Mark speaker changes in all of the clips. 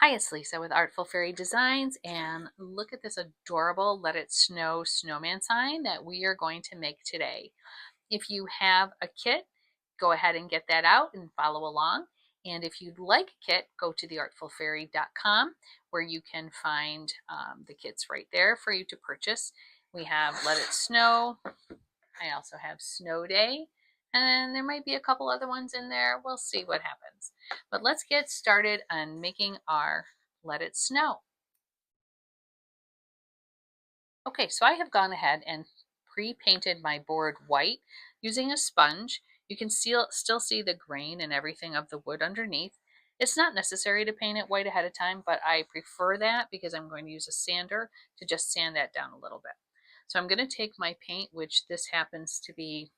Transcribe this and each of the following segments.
Speaker 1: Hi, it's Lisa with Artful Fairy Designs, and look at this adorable Let It Snow snowman sign that we are going to make today. If you have a kit, go ahead and get that out and follow along. And if you'd like a kit, go to theartfulfairy.com where you can find the kits right there for you to purchase. We have Let It Snow. I also have Snow Day. And there might be a couple other ones in there. We'll see what happens. But let's get started on making our Let It Snow. Okay, so I have gone ahead and pre-painted my board white using a sponge. You can still see the grain and everything of the wood underneath. It's not necessary to paint it white ahead of time, but I prefer that because I'm going to use a sander to just sand that down a little bit. So I'm going to take my paint, which this happens to be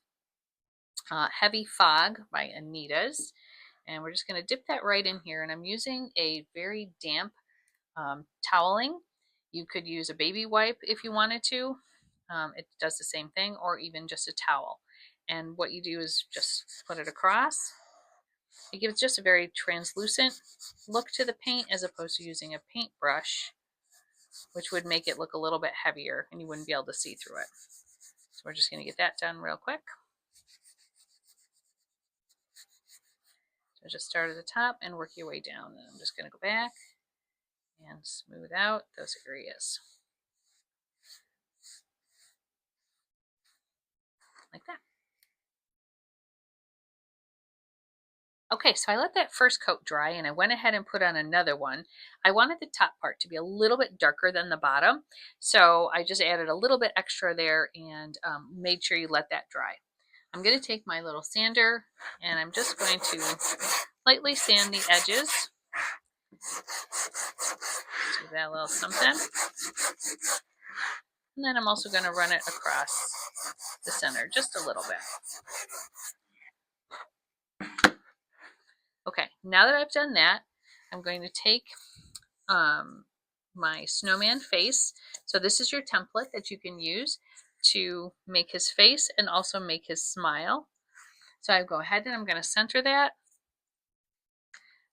Speaker 1: Heavy Fog by Anita's. And we're just going to dip that right in here. And I'm using a very damp toweling. You could use a baby wipe if you wanted to. It does the same thing, or even just a towel. And what you do is just put it across. It gives just a very translucent look to the paint as opposed to using a paintbrush, which would make it look a little bit heavier and you wouldn't be able to see through it. So we're just going to get that done real quick. So just start at the top and work your way down. And I'm just going to go back and smooth out those areas like that. Okay, so I let that first coat dry and I went ahead and put on another one. I wanted the top part to be a little bit darker than the bottom, so I just added a little bit extra there and made sure you let that dry. I'm going to take my little sander and I'm just going to lightly sand the edges. Do that little something. And then I'm also going to run it across the center just a little bit. Okay, now that I've done that, I'm going to take my snowman face. So this is your template that you can use to make his face and also make his smile. So I go ahead and I'm going to center that.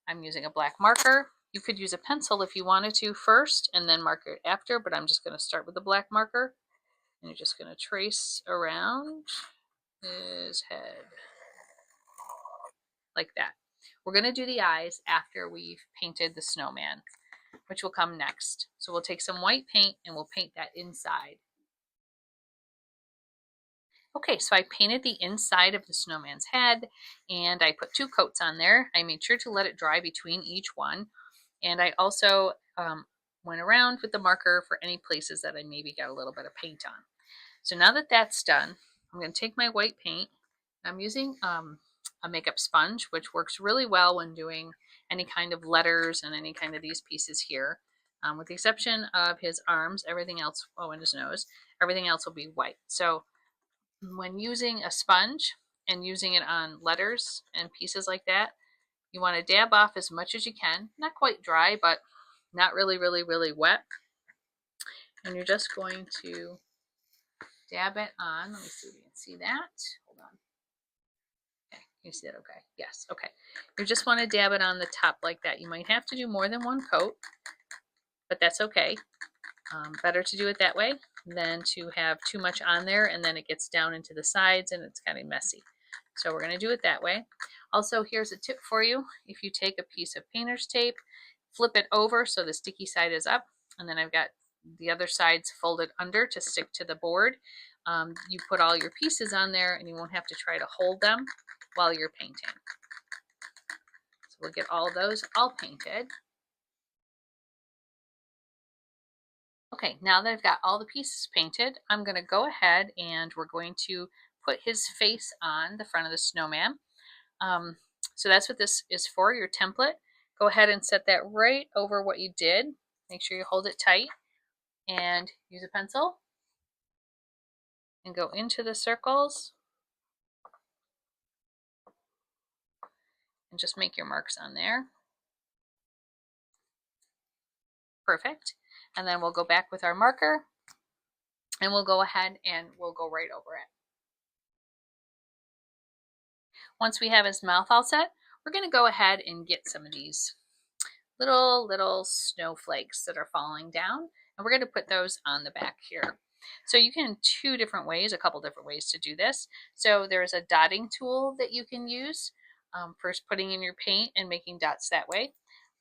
Speaker 1: I'm using a black marker. You could use a pencil if you wanted to first and then mark it after, but I'm just going to start with the black marker. And you're just going to trace around his head like that. We're going to do the eyes after we've painted the snowman, which will come next. So we'll take some white paint and we'll paint that inside. Okay, so I painted the inside of the snowman's head and I put 2 coats on there. I made sure to let it dry between each one. And I also went around with the marker for any places that I maybe got a little bit of paint on. So now that that's done, I'm going to take my white paint. I'm using a makeup sponge, which works really well when doing any kind of letters and any kind of these pieces here. With the exception of his arms, everything else, oh, and his nose, everything else will be white. So when using a sponge and using it on letters and pieces like that, you want to dab off as much as you can. Not quite dry, but not really, really wet. And you're just going to dab it on. Let me see if you can see that. Hold on. Okay, you see it? Okay. Yes. Okay. You just want to dab it on the top like that. You might have to do more than 1 coat, but that's okay. Better to do it that way than to have too much on there and then it gets down into the sides and it's kind of messy. So we're going to do it that way. Also, here's a tip for you. If you take a piece of painter's tape, flip it over so the sticky side is up, and then I've got the other sides folded under to stick to the board. You put all your pieces on there and you won't have to try to hold them while you're painting. So we'll get all of those all painted. Okay, now that I've got all the pieces painted, I'm going to go ahead and we're going to put his face on the front of the snowman. So that's what this is for, your template. Go ahead and set that right over what you did. Make sure you hold it tight and use a pencil and go into the circles and just make your marks on there. Perfect. And then we'll go back with our marker and we'll go ahead and we'll go right over it. Once we have his mouth all set, we're going to go ahead and get some of these little snowflakes that are falling down, and we're going to put those on the back here. So you can two different ways, a couple different ways to do this. So there's a dotting tool that you can use, first putting in your paint and making dots that way.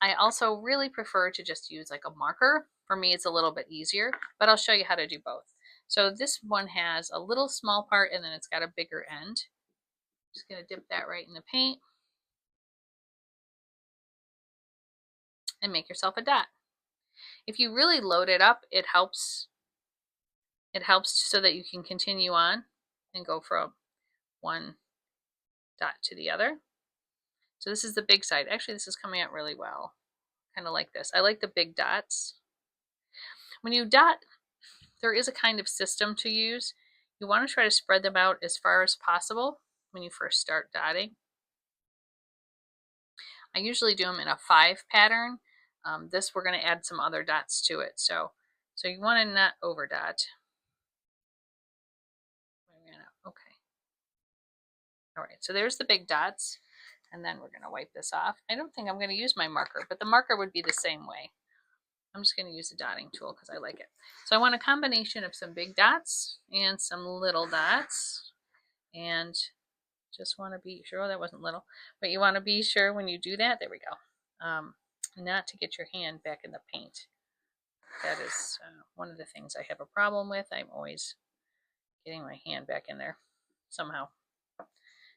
Speaker 1: I also really prefer to just use like a marker. For me, it's a little bit easier, but I'll show you how to do both. So this one has a little small part and then it's got a bigger end. Just going to dip that right in the paint and make yourself a dot. If you really load it up, it helps so that you can continue on and go from one dot to the other. So this is the big side. Actually, this is coming out really well. Kind of like this. I like the big dots. When you dot, there is a kind of system to use. You want to try to spread them out as far as possible when you first start dotting. I usually do them in a 5 pattern. This we're going to add some other dots to it. So you want to not over dot. Okay. All right, so there's the big dots, and then we're going to wipe this off. I don't think I'm going to use my marker, but the marker would be the same way. I'm just going to use the dotting tool because I like it. So I want a combination of some big dots and some little dots, and just want to be sure, oh, that wasn't little, but you want to be sure when you do that, there we go, not to get your hand back in the paint. That is one of the things I have a problem with. I'm always getting my hand back in there somehow.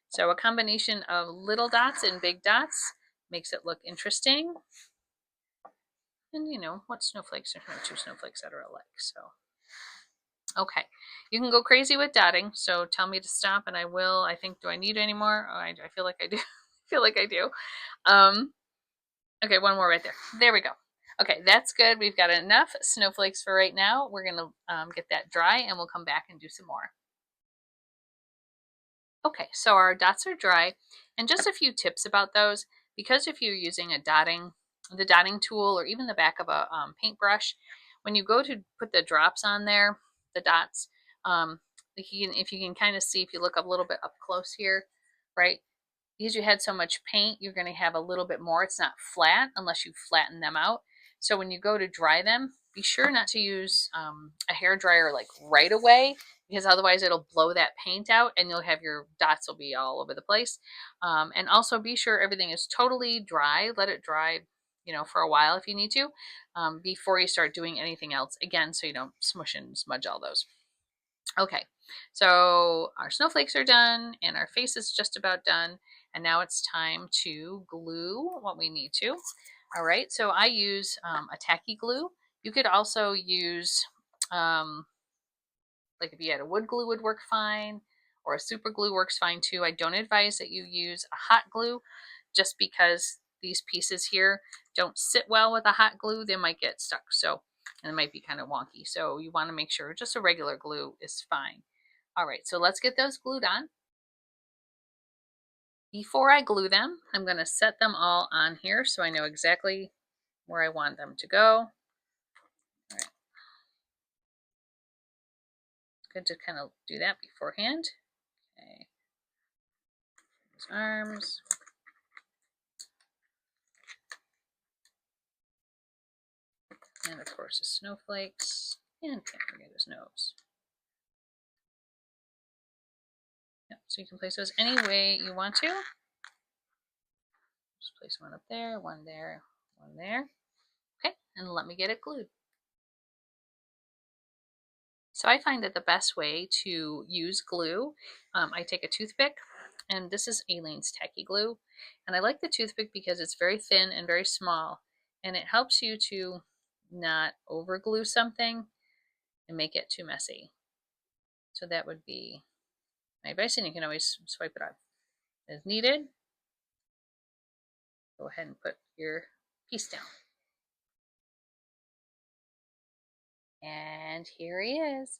Speaker 1: So a combination of little dots and big dots makes it look interesting. And you know, what snowflakes? There's no two snowflakes that are alike. So, okay. You can go crazy with dotting. So tell me to stop and I will. I think, do I need any more? Oh, I feel like I do. I feel like I do. Okay, one more right there. There we go. Okay, that's good. We've got enough snowflakes for right now. We're going to get that dry and we'll come back and do some more. Okay, so our dots are dry, and just a few tips about those. Because if you're using the dotting tool, or even the back of a paintbrush, when you go to put the drops on there, the dots, if you can kind of see, if you look up a little bit up close here, right? Because you had so much paint, you're going to have a little bit more. It's not flat unless you flatten them out. So when you go to dry them, be sure not to use a hair dryer like right away, because otherwise it'll blow that paint out and you'll have your dots will be all over the place. And also be sure everything is totally dry. Let it dry, you know, for a while if you need to, before you start doing anything else. Again, so you don't smush and smudge all those. Okay, so our snowflakes are done and our face is just about done. And now it's time to glue what we need to. All right, so I use a tacky glue. You could also use, like if you had a wood glue would work fine, or a super glue works fine too. I don't advise that you use a hot glue just because these pieces here don't sit well with a hot glue. They might get stuck, so, and it might be kind of wonky. So you want to make sure just a regular glue is fine. All right, so let's get those glued on. Before I glue them, I'm going to set them all on here so I know exactly where I want them to go. All right. It's good to kind of do that beforehand. Okay. His arms. And of course his snowflakes. And can't forget his nose. Yep, so you can place those any way you want to. Just place one up there, one there, one there. Okay, and let me get it glued. So I find that the best way to use glue, I take a toothpick, and this is Aleene's Tacky Glue. And I like the toothpick because it's very thin and very small, and it helps you to not over glue something and make it too messy. So that would be my advice, and you can always swipe it off as needed. Go ahead and put your piece down. And here he is,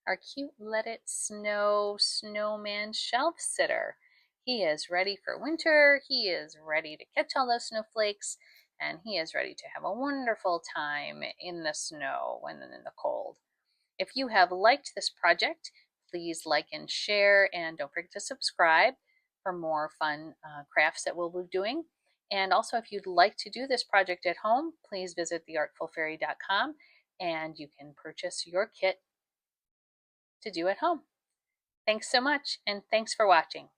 Speaker 1: our cute Let It Snow snowman shelf sitter. He is ready for winter. He is ready to catch all those snowflakes, and he is ready to have a wonderful time in the snow and in the cold. If you have liked this project, please like and share, and don't forget to subscribe for more fun crafts that we'll be doing. And also, if you'd like to do this project at home, please visit theartfulfairy.com and you can purchase your kit to do at home. Thanks so much, and thanks for watching.